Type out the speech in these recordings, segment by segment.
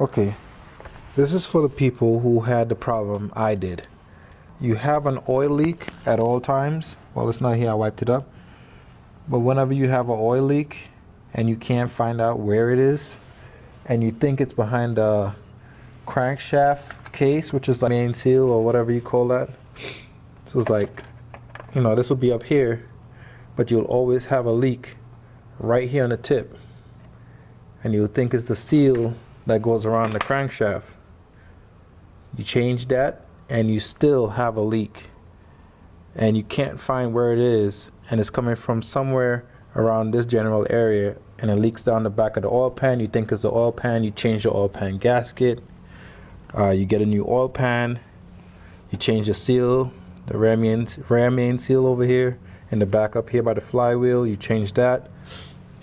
Okay, this is for the people who had the problem I did. You have an oil leak at all times. Well, it's not here, I wiped it up. But whenever you have an oil leak and you can't find out where it is, and you think it's behind the crankshaft case, which is the main seal or whatever you call that. So it's like, this will be up here, but you'll always have a leak right here on the tip. And you'll think it's the seal that goes around the crankshaft. You change that and you still have a leak. And you can't find where it is, and it's coming from somewhere around this general area, and it leaks down the back of the oil pan. You think it's the oil pan, you change the oil pan gasket, you get a new oil pan, you change the seal, the rear main seal over here, in the back up here by the flywheel, you change that,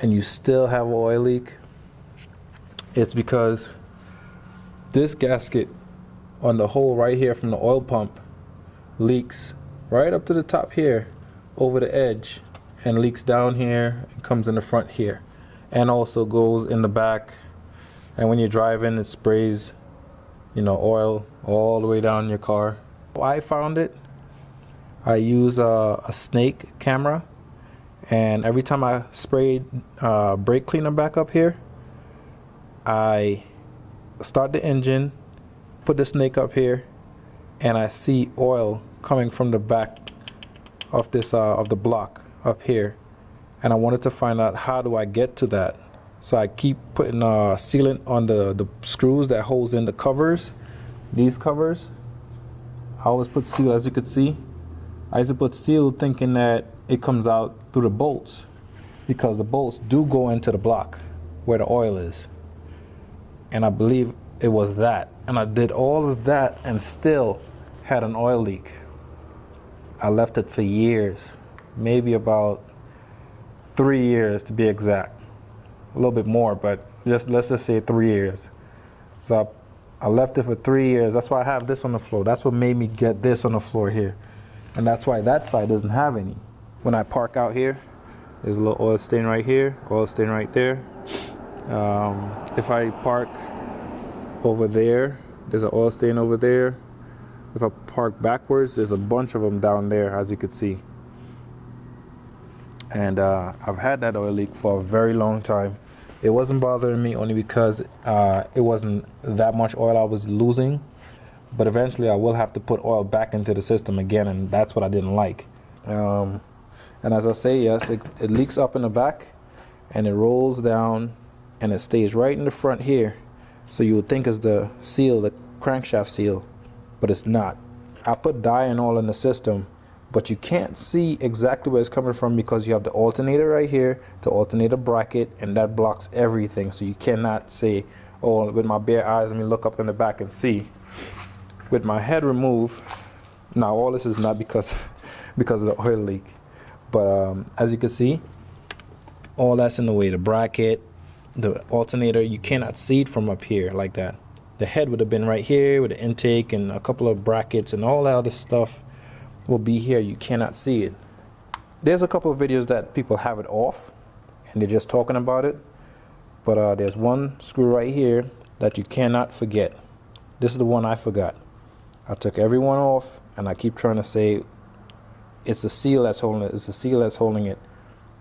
and you still have an oil leak. It's because this gasket on the hole right here from the oil pump leaks right up to the top here over the edge, and leaks down here and comes in the front here, and also goes in the back. And when you're driving, it sprays oil all the way down your car. I found it. I use a snake camera, and every time I sprayed brake cleaner back up here, I start the engine, put the snake up here, and I see oil coming from the back of this of the block up here, and I wanted to find out how do I get to that. So I keep putting sealant on the screws that holds in the covers, these covers. I always put seal, as you could see. I used to put seal thinking that it comes out through the bolts, because the bolts do go into the block where the oil is, and I believe it was that. And I did all of that and still had an oil leak. I left it for years, maybe about 3 years to be exact. A little bit more, but let's just say 3 years. So I left it for 3 years. That's why I have this on the floor. That's what made me get this on the floor here. And that's why that side doesn't have any. When I park out here, there's a little oil stain right here, oil stain right there. If I park over there, there's an oil stain over there. If I park backwards, there's a bunch of them down there, as you could see. And I've had that oil leak for a very long time. It wasn't bothering me only because it wasn't that much oil I was losing. But eventually I will have to put oil back into the system again, and that's what I didn't like. And as I say, yes, it leaks up in the back, and it rolls down, and it stays right in the front here. So you would think it's the seal, the crankshaft seal, but it's not. I put dye and all in the system, but you can't see exactly where it's coming from because you have the alternator right here, the alternator bracket, and that blocks everything. So you cannot say, oh, with my bare eyes, let me look up in the back and see. With my head removed, now all this is not because of the oil leak, but as you can see, all that's in the way. The bracket, the alternator, you cannot see it from up here like that. The head would have been right here with the intake and a couple of brackets, and all that other stuff will be here. You cannot see it. There's a couple of videos that people have it off and they're just talking about it, but there's one screw right here that you cannot forget. This is the one I forgot. I took every one off, and I keep trying to say it's the seal that's holding it, it's the seal that's holding it,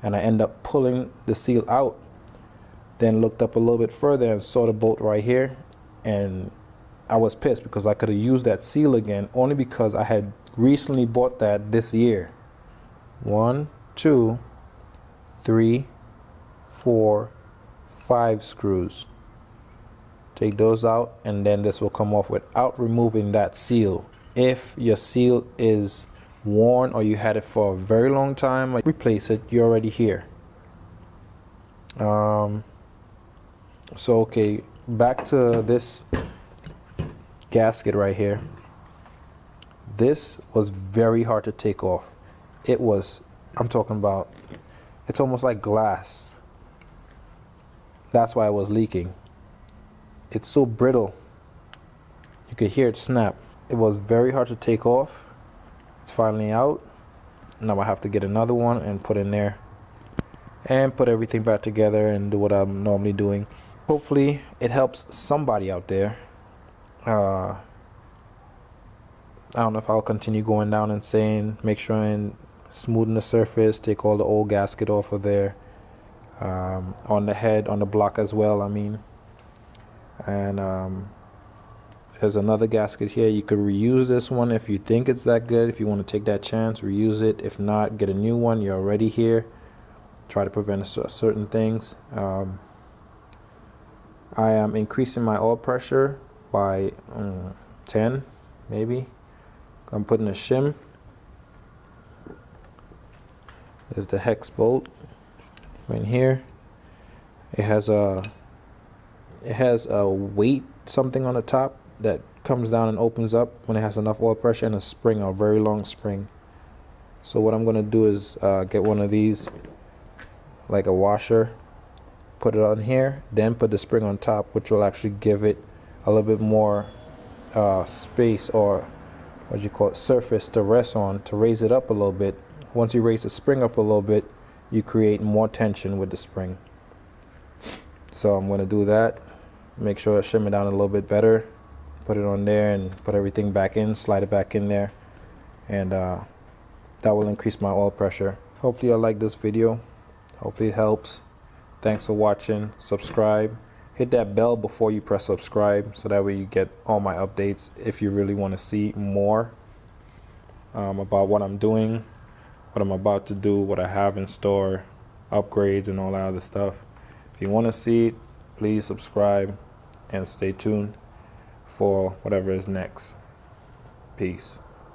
and I end up pulling the seal out, then looked up a little bit further and saw the bolt right here, and I was pissed because I could have used that seal again, only because I had recently bought that this year. 1, 2, 3, 4, 5 screws. Take those out, and then this will come off without removing that seal. If your seal is worn or you had it for a very long time, replace it. You're already here. So okay, back to this gasket right here. This was very hard to take off. It was, I'm talking about, it's almost like glass. That's why it was leaking. It's so brittle. You could hear it snap. It was very hard to take off. It's finally out. Now I have to get another one and put in there and put everything back together and do what I'm normally doing. hopefully it helps somebody out there. I don't know if I'll continue going down and saying make sure and smoothen the surface, take all the old gasket off of there, on the head, on the block as well, I mean. And there's another gasket here. You could reuse this one if you think it's that good. If you want to take that chance, reuse it. If not, get a new one. You're already here. Try to prevent certain things. I am increasing my oil pressure by 10 maybe. I'm putting a shim. There's the hex bolt right here. It has a weight something on the top that comes down and opens up when it has enough oil pressure, and a spring, a very long spring. So what I'm going to do is get one of these, like a washer, put it on here, then put the spring on top, which will actually give it a little bit more space, or what you call it, surface to rest on, to raise it up a little bit. Once you raise the spring up a little bit, you create more tension with the spring. So I'm going to do that, make sure I shim it down a little bit better, put it on there and put everything back in, slide it back in there, and that will increase my oil pressure. Hopefully you like this video. Hopefully it helps. Thanks for watching. Subscribe. Hit that bell before you press subscribe, so that way you get all my updates if you really want to see more about what I'm doing, what I'm about to do, what I have in store, upgrades and all that other stuff. If you want to see it, please subscribe and stay tuned for whatever is next. Peace.